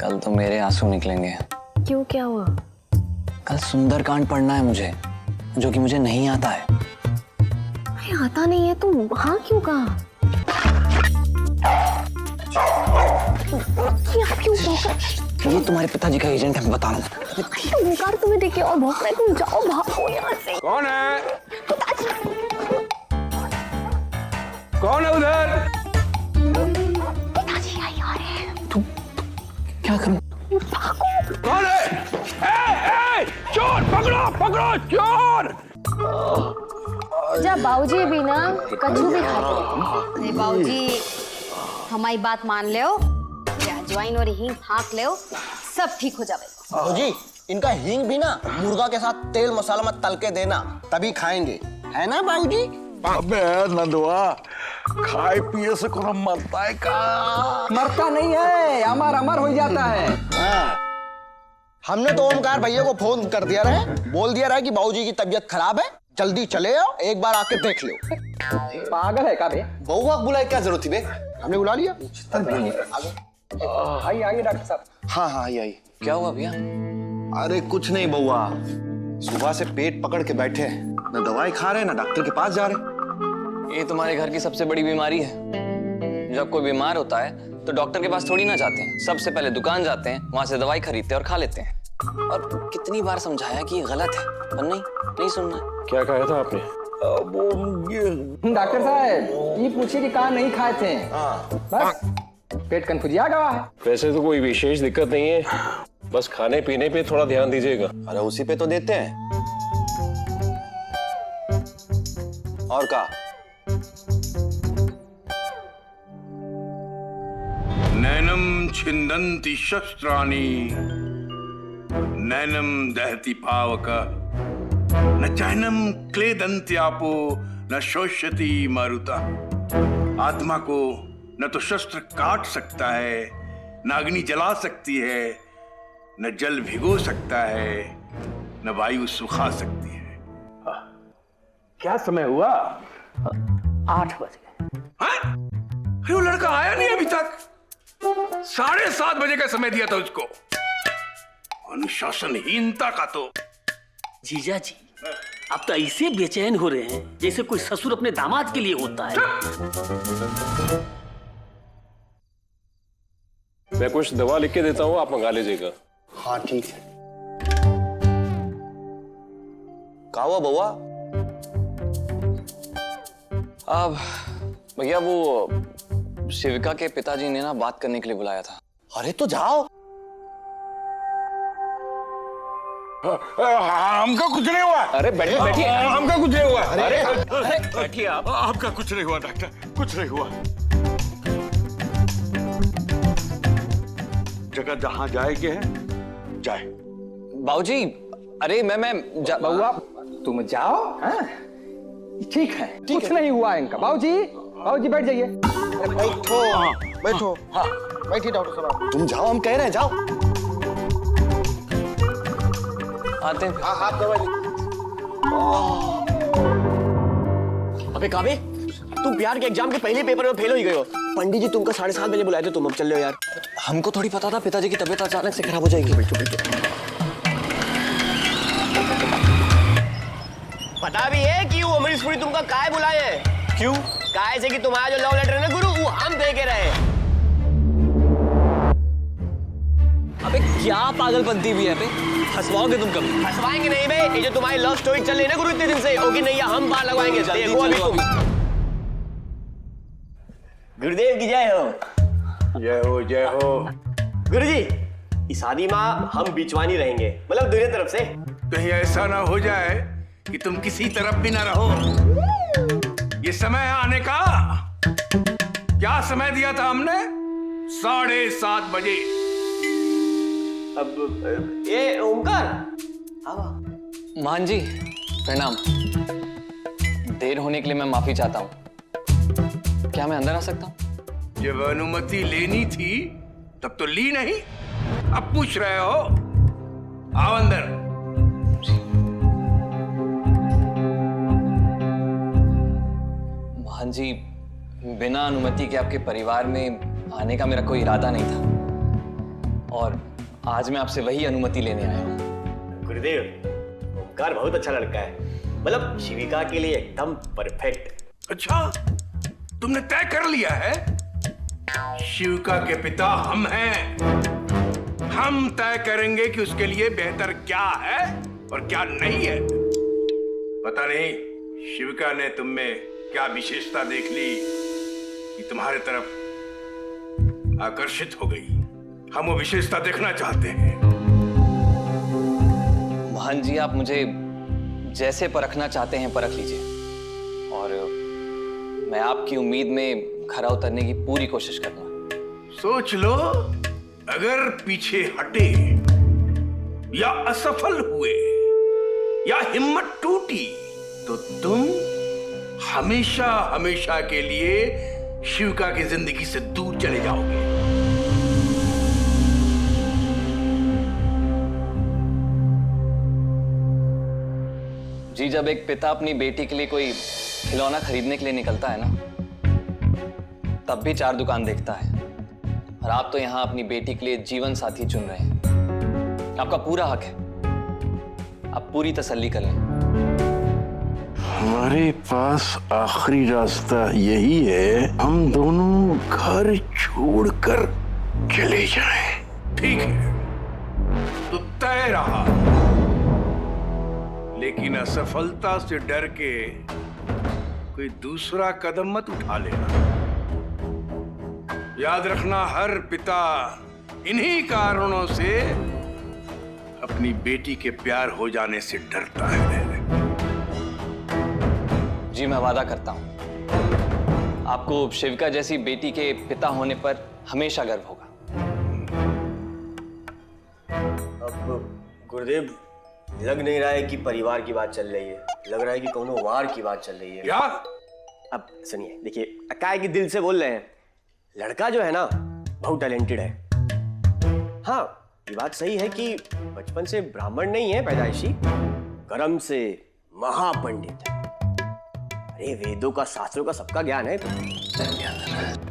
कल तो मेरे आंसू निकलेंगे। क्यों, क्या हुआ? कल सुंदरकांड पढ़ना है मुझे, जो कि मुझे नहीं आता है। अरे आता नहीं है तो हाँ क्यों कहा? क्यों ये तुम्हारे पिताजी का एजेंट है, मैं बता रहा हूँ। ओंकार तुम्हें देखे और भौंक रहे, तुम जाओ भागो यहाँ से। कौन है? कौन है उधर? पिताजी आई आ रहे हैं। तुम क्या करूं? भागो। कौन है? ए, चोर पकड़ो पकड़ो चोर! जब बाबूजी भी ना कछु भी खाते। अरे बाबूजी हमारी बात मान ले हो, अजवाइन और हींग फाँक ले हो, सब ठीक हो जावे। जी इनका हींग भी ना मुर्गा के साथ तेल मसाला में तल के देना, तभी खाएंगे, है ना बाबूजी? अबे नंदुआ, खाए पिए से कोनो मरता है का? मरता नहीं है, अमर अमर हो जाता है। हाँ। हमने तो ओमकार भैया को फोन कर दिया रहे, बोल दिया रहे कि बाबूजी की तबीयत खराब है, जल्दी चले आओ, एक बार आके देख लो। पागल है का बे? बउआ को बुलाए, क्या जरूरत थी बे? हमने बुला लिया। आइए आइए डॉक्टर साहब। हाँ हाँ आई आई। क्या हुआ भैया? अरे कुछ नहीं बउआ, सुबह से पेट पकड़ के बैठे हैं, न दवाई खा रहे ना डॉक्टर के पास जा रहे। ये तुम्हारे घर की सबसे बड़ी बीमारी है। जब कोई बीमार होता है तो डॉक्टर के पास थोड़ी ना जाते हैं, सबसे पहले दुकान जाते हैं, वहां से दवाई खरीदते हैं और खा लेते हैं। और कितनी बार समझाया कि ये गलत है, पर नहीं सुनना। क्या कहा था आपने? डॉक्टर साहब ये पूछिए कि कहाँ नहीं खाए थे। बस पेट कन्फ्यूजिया गवा है। वैसे तो कोई विशेष दिक्कत नहीं है, बस खाने पीने पे थोड़ा ध्यान दीजिएगा। अरे उसी पे तो देते हैं। और का? नैनम छिन्दन्ति शस्त्राणि नैनम दहति पावक न चैनम क्लेदन्त्यापो न शोष्यति मारुता। आत्मा को न तो शस्त्र काट सकता है, न अग्नि जला सकती है, न जल भिगो सकता है, न वायु सुखा सकती है। क्या समय हुआ? 8 बज गए। अरे वो लड़का आया नहीं अभी तक। 7:30 बजे का समय दिया था उसको। अनुशासनहीनता का तो। जीजा जी आप तो ऐसे बेचैन हो रहे हैं जैसे कोई ससुर अपने दामाद के लिए होता है। मैं कुछ दवा लिख के देता हूँ, आप मंगा लीजिएगा। हाँ ठीक है। का हुआ बउआ? अब भैया वो शिविका के पिताजी ने ना बात करने के लिए बुलाया था। अरे तो जाओ। हमका कुछ नहीं हुआ। अरे बैठिए बैठिए। हमका कुछ नहीं हुआ। अरे बैठिए आप। आपका कुछ नहीं हुआ डॉक्टर, कुछ नहीं हुआ। जगह जहां जाएंगे हैं जाए। बाबूजी अरे मैं बउआ तुम जाओ। हाँ? ठीक है, कुछ नहीं हुआ इनका। बाबूजी बाबूजी बैठ जाइए। बैठो बैठो। हाँ बैठिए डॉक्टर साहब। तुम जाओ, हम कह रहे हैं जाओ। आते हैं। हाँ हाथ दबाइए। अबे काबे, तुम प्यार के एग्जाम के पहले पेपर में फेल हो ही गए हो। पंडित जी तुमको 7:30 बजे बुलाए थे, तुम अब चल रहे हो यार। हमको थोड़ी पता था पिताजी की तबीयत अचानक से खराब हो जाएगी। पता भी है कि वो अमरीश पुरी तुमको काहे बुलाए हैं? क्यों? काहे से कि तुम्हारा जो लव लेटर है ना गुरु, वो हम दे के रहे। अबे क्या पागलपंती भी है बे? फंसवाओगे तुम कभी? फंसवाएंगे नहीं बे, ये जो तुम्हारी लव स्टोरी चल रही है ना गुरु इतने दिन से, होगी नहीं हम पार लगवाएंगे। देखो अभी तुम। गुरुदेव की जय हो। जय हो जय हो। गुरु जी इस शादी में हम बीचवानी रहेंगे, मतलब दोनों तरफ से। कहीं ऐसा ना हो जाए कि तुम किसी तरफ भी ना रहो। ये समय है आने का। क्या समय दिया था हमने? 7:30 बजे। अब ये ओमकार मान जी प्रणाम। देर होने के लिए मैं माफी चाहता हूँ। क्या मैं अंदर आ सकता हूँ? जब अनुमति लेनी थी तब तो ली नहीं, अब पूछ रहे हो? आओ अंदर। मान जी बिना अनुमति के आपके परिवार में आने का मेरा कोई इरादा नहीं था। और आज मैं आपसे वही अनुमति लेने आया हूँ। गुरुदेव, ओमकार बहुत अच्छा लड़का है, मतलब शिविका के लिए एकदम परफेक्ट। अच्छा, तुमने तय कर लिया है? शिविका के पिता हम हैं। हम तय करेंगे कि उसके लिए बेहतर क्या है और क्या नहीं है। पता नहीं शिविका ने तुम में क्या विशेषता देख ली कि तुम्हारे तरफ आकर्षित हो गई। हम वो विशेषता देखना चाहते हैं। महान जी, आप मुझे जैसे परखना चाहते हैं परख लीजिए, और मैं आपकी उम्मीद में खरा उतरने की पूरी कोशिश करूंगा। सोच लो, अगर पीछे हटे या असफल हुए या हिम्मत टूटी तो तुम हमेशा हमेशा के लिए शिविका की जिंदगी से दूर चले जाओगे। जी, जब एक पिता अपनी बेटी के लिए कोई खिलौना खरीदने के लिए निकलता है ना, तब भी 4 दुकान देखता है। और आप तो यहाँ अपनी बेटी के लिए जीवन साथी चुन रहे हैं। आपका पूरा हक है, आप पूरी तसल्ली कर लें। हमारे पास आखिरी रास्ता यही है, हम दोनों घर छोड़कर चले जाएं। ठीक है, तो तय रहा, लेकिन असफलता से डर के कोई दूसरा कदम मत उठा लेना। याद रखना, हर पिता इन्हीं कारणों से अपनी बेटी के प्यार हो जाने से डरता है। जी, मैं वादा करता हूं, आपको शिविका जैसी बेटी के पिता होने पर हमेशा गर्व होगा। अब गुरुदेव, लग नहीं रहा है कि परिवार की बात चल रही है, लग रहा है कि कोनो वार की बात चल रही है। क्या? अब सुनिए, देखिए, काय की दिल से बोल रहे हैं, लड़का जो है ना बहुत टैलेंटेड है। हाँ, ये बात सही है कि बचपन से ब्राह्मण नहीं है पैदाइशी, कर्म से महापंडित है। अरे वेदों का, शास्त्रों का सबका ज्ञान है।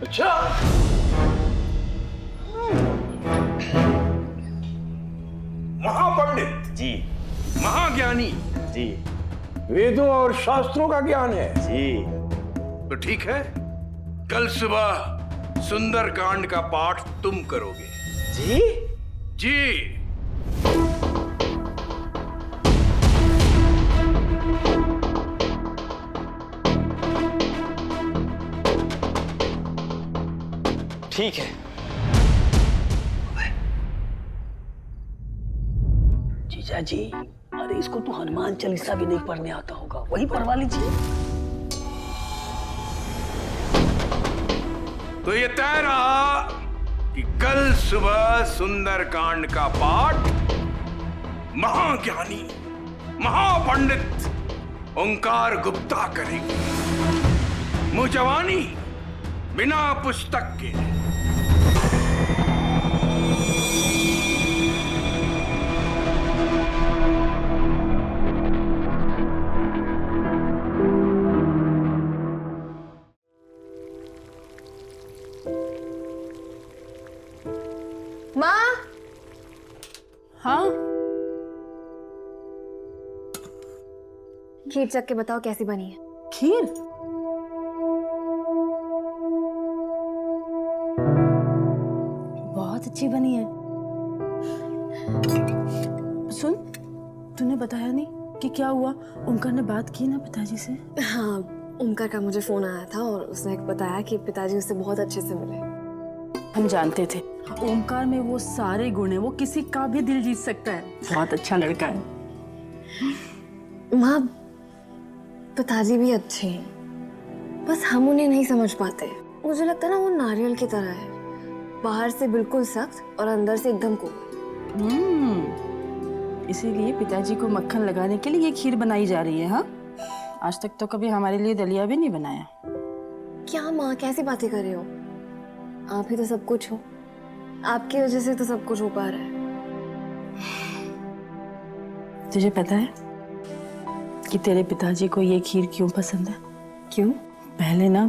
अच्छा, महापंडित जी, महाज्ञानी जी, वेदों और शास्त्रों का ज्ञान है। जी। तो ठीक है, कल सुबह सुंदर कांड का पाठ तुम करोगे। जी? जी। ठीक है। जीजा जी, अरे इसको तो हनुमान चालीसा भी नहीं पढ़ने आता होगा, वही पढ़वा लीजिए। तो ये तय रहा कि कल सुबह सुंदर कांड का पाठ महाज्ञानी, महापंडित ओंकार गुप्ता करेंगे। मुजवानी, बिना पुस्तक के। माँ। हाँ, खीर चख के बताओ कैसी बनी है। खीर? बहुत अच्छी बनी है। सुन, तूने बताया नहीं कि क्या हुआ? ओमकार ने बात की ना पिताजी से? हाँ, ओमकार का मुझे फोन आया था और उसने बताया कि पिताजी उससे बहुत अच्छे से मिले। हम जानते थे ओमकार में वो सारे गुण हैं, वो किसी का भी दिल जीत सकता है। बहुत अच्छा लड़का है। माँ, पिताजी भी अच्छे हैं, बस हम उन्हें नहीं समझ पाते। मुझे लगता है ना वो नारियल की तरह है, बाहर से बिल्कुल सख्त और अंदर से एकदम कोमल। इसीलिए पिताजी को मक्खन लगाने के लिए ये खीर बनाई जा रही है। हाँ, आज तक तो कभी हमारे लिए दलिया भी नहीं बनाया। क्या माँ, कैसी बातें कर रहे हो? आप ही तो सब कुछ हो, आपकी वजह से तो सब कुछ हो पा रहा है। तुझे पता है कि तेरे पिताजी को ये खीर क्यों पसंद है? क्यों? पहले ना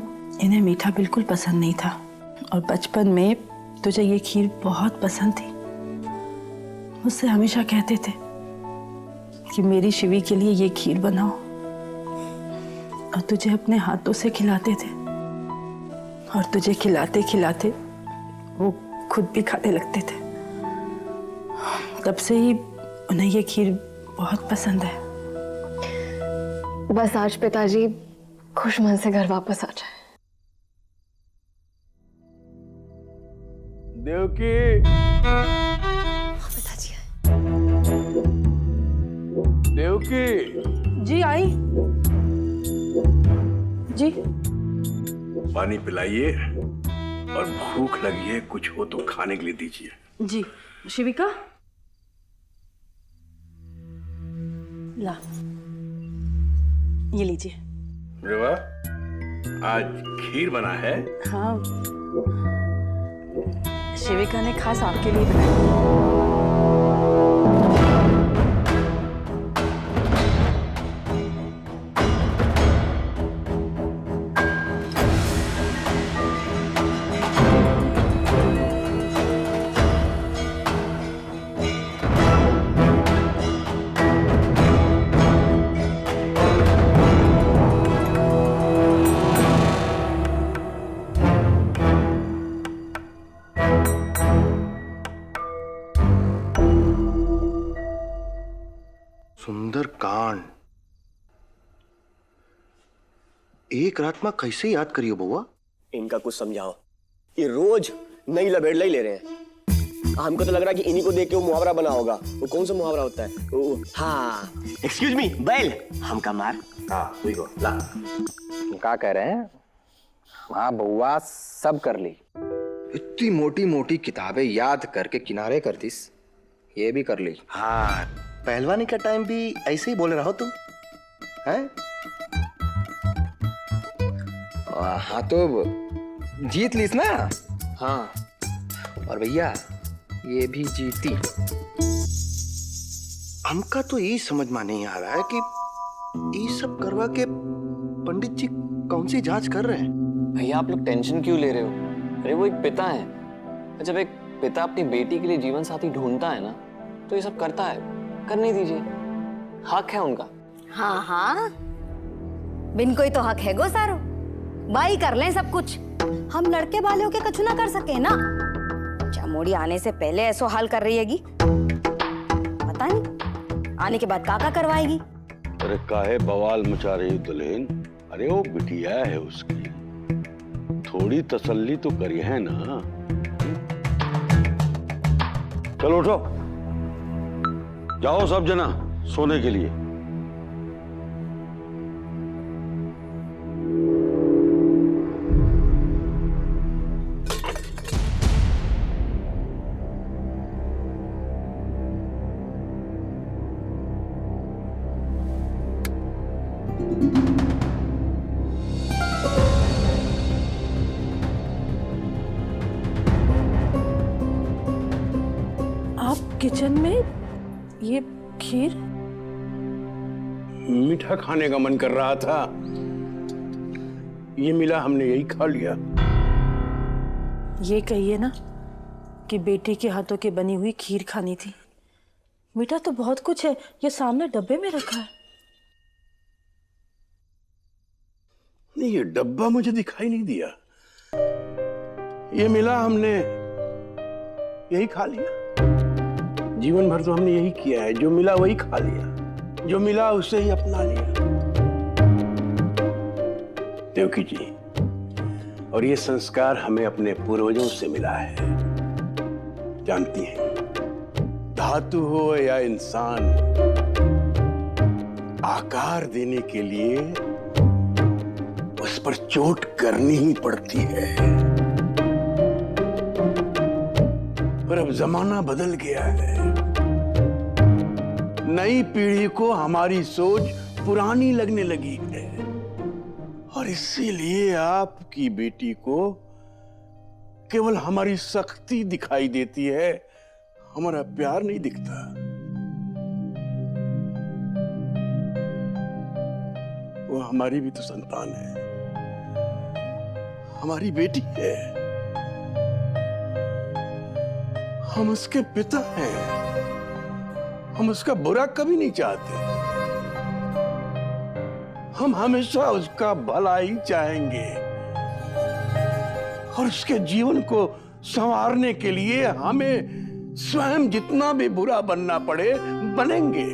इन्हें मीठा बिल्कुल पसंद नहीं था, और बचपन में तुझे ये खीर बहुत पसंद थी, मुझसे हमेशा कहते थे कि मेरी शिवी के लिए ये खीर बनाओ और तुझे अपने हाथों से खिलाते थे, और तुझे खिलाते खिलाते वो खुद भी खाने लगते थे। तब से ही उन्हें ये खीर बहुत पसंद है। बस आज पिताजी खुश मन से घर वापस आ जाए। देवकी, पिताजी देवकी, जी आई जी। पानी पिलाइए और भूख लगी है, कुछ हो तो खाने के लिए दीजिए। जी शिविका, ला ये लीजिए। रेवा, आज खीर बना है। हाँ, शिविका ने खास आपके लिए बनाई। सुंदर कांड एक रात में कैसे याद करियो बउआ? इनका कुछ समझाओ, ये रोज नई लबेड़ला ही ले रहे हैं। हमको तो लग रहा है कि इन्हीं को देख के वो मुहावरा बना होगा। वो कौन सा मुहावरा होता है? हाँ, एक्सक्यूज मी बैल, हमका मार। हाँ वही को ला। क्या कह रहे हैं? हाँ बउआ, सब कर ली। इतनी मोटी मोटी किताबें याद करके किनारे कर दिस, ये भी कर ली। हाँ, पहलवानी का टाइम भी ऐसे ही बोल रहा हो तुम, हैं? हाँ तो जीत लीस ना। हाँ, और भैया ये भी जीती। हमका तो ये समझ में नहीं आ रहा है कि ये सब करवा के पंडित जी कौन सी जांच कर रहे हैं? भैया आप लोग टेंशन क्यों ले रहे हो? अरे वो एक पिता है, जब एक पिता अपनी बेटी के लिए जीवन साथी ढूंढता है ना, तो ये सब करता है। करने दीजिए, हक है उनका। हाँ हाँ, बिन कोई तो हक है गो सारो। भाई कर लें सब कुछ, हम लड़के वाले होके कछु ना कर सके ना। चामोड़ी आने से पहले ऐसो हाल कर रही हैगी, पता नहीं आने के बाद काका करवाएगी। अरे काहे बवाल मचा रही दुल्हन? अरे वो बिटिया है उसकी, थोड़ी तसल्ली तो करी है ना। चलो उठो, जाओ सब जना सोने के लिए। आप किचन में ये खीर? मीठा खाने का मन कर रहा था, ये मिला, हमने यही खा लिया। ये कहिए ना कि बेटी के हाथों की बनी हुई खीर खानी थी। मीठा तो बहुत कुछ है, ये सामने डब्बे में रखा है। नहीं, ये डब्बा मुझे दिखाई नहीं दिया। ये मिला, हमने यही खा लिया। जीवन भर तो हमने यही किया है, जो मिला वही खा लिया, जो मिला उसे ही अपना लिया। देवकी जी, और ये संस्कार हमें अपने पूर्वजों से मिला है। जानती हैं, धातु हो या इंसान, आकार देने के लिए उस पर चोट करनी ही पड़ती है। पर अब जमाना बदल गया है, नई पीढ़ी को हमारी सोच पुरानी लगने लगी है, और इसीलिए आपकी बेटी को केवल हमारी सख्ती दिखाई देती है, हमारा प्यार नहीं दिखता। वो हमारी भी तो संतान है, हमारी बेटी है, हम उसके पिता हैं। हम उसका बुरा कभी नहीं चाहते। हम हमेशा उसका भला ही चाहेंगे और उसके जीवन को संवारने के लिए हमें स्वयं जितना भी बुरा बनना पड़े बनेंगे।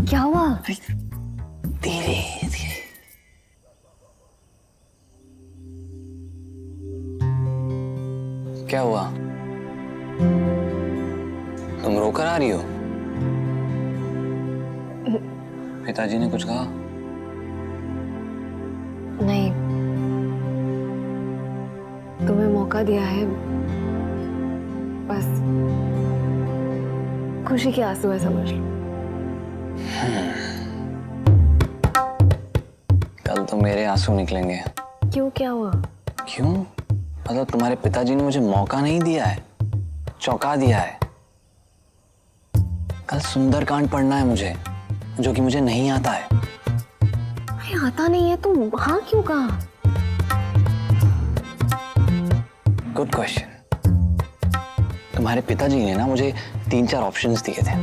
क्या हुआ? धीरे धीरे। क्या हुआ? तुम रोकर आ रही हो? पिताजी ने कुछ कहा? नहीं, तुम्हें मौका दिया है, बस खुशी के आंसू है, समझ लो। कल तो मेरे आंसू निकलेंगे। क्यों, क्या हुआ? क्यों? मतलब तुम्हारे पिताजी ने मुझे मौका नहीं दिया है, चौंका दिया है। कल सुंदरकांड पढ़ना है मुझे, जो कि मुझे नहीं आता है। अरे आता नहीं है तो हाँ क्यों कहा? Good question. तुम्हारे पिताजी ने ना मुझे 3-4 ऑप्शंस दिए थे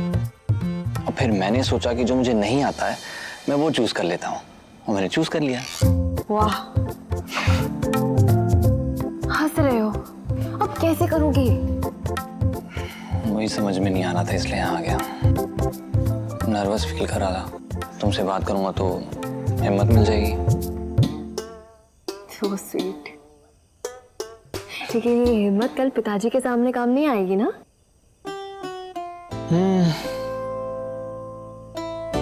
और फिर मैंने सोचा कि जो मुझे नहीं आता है मैं वो चूज कर लेता हूँ और मैंने चूज कर लिया। वाह, हंस रहे हो? अब कैसे करोगी? वही समझ में नहीं आ रहा था, इसलिए यहाँ आ गया। नर्वस फील कर रहा था। तुमसे बात करूंगा तो हिम्मत मिल जाएगी। So sweet। लेकिन ये हिम्मत कल पिताजी के सामने काम नहीं आएगी ना?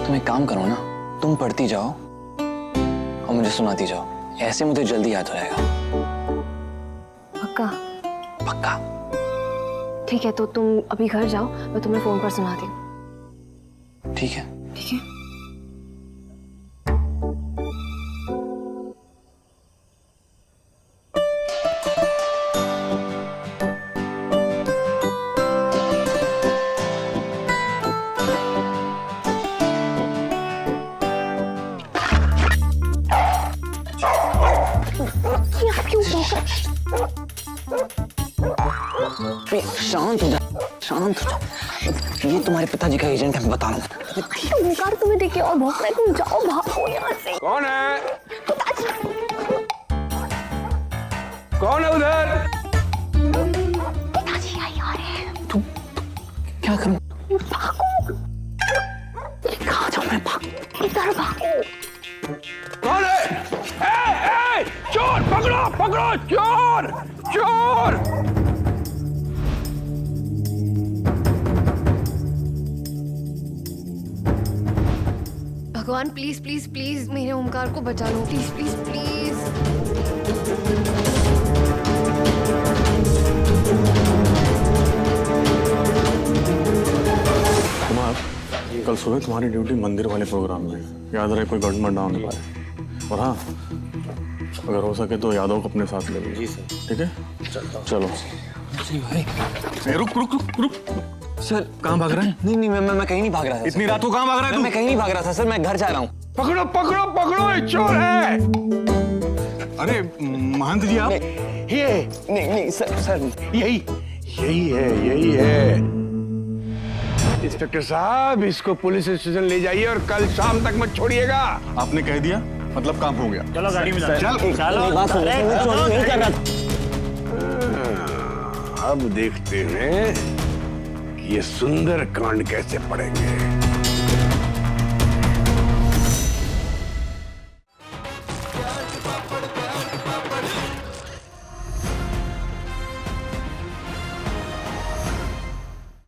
तुम एक काम करो ना, तुम पढ़ती जाओ और मुझे सुनाती जाओ, ऐसे मुझे जल्दी याद हो जाएगा। पक्का? पक्का। ठीक है, तो तुम अभी घर जाओ, मैं तुम्हें फोन पर सुनाती हूँ। ठीक है। ठीक है। शांत हो जा, शांत हो जा। ये तुम्हारे पिताजी का एजेंट है, बता रहा हूँ। ओंकार तुम्हें देख के और भौंक रहा है, तुम जाओ, भागो यहाँ से। कौन है? पिताजी। कौन है उधर? पिताजी आई आ रहे हैं। तुम क्या करूं? भागो। कहाँ जाऊँ मैं? भाग, इधर भागो। कौन है? ए, चोर पकड़ो, पकड़ो, चोर, चोर। भगवान प्लीज प्लीज प्लीज मेरे ओमकार को बचा लो, प्लीज प्लीज प्लीज। कुमार, कल सुबह तुम्हारी ड्यूटी मंदिर वाले प्रोग्राम में, याद रहे कोई गड़बड़ ना होने पाए। और हाँ, अगर हो सके तो यादव को अपने साथ ले लो। जी सर। ठीक है, चलो। भाई रुक रुक रुक रुक। सर, कहाँ भाग रहे हैं? नहीं मैं कहीं नहीं भाग रहा था। इतनी रात को कहाँ भाग रहा है तू? मैं कहीं नहीं भाग रहा था सर, मैं घर जा रहा हूँ। पकड़ो पकड़ो पकड़ो, ये चोर है। अरे महंत जी आप ये नहीं सर यही है। इंस्पेक्टर साहब, इसको पुलिस स्टेशन ले जाइए और कल शाम तक मत छोड़िएगा। आपने कह दिया मतलब काम हो गया। चलो गाड़ी में अब देखते हैं कि ये सुंदर कांड कैसे पड़ेंगे।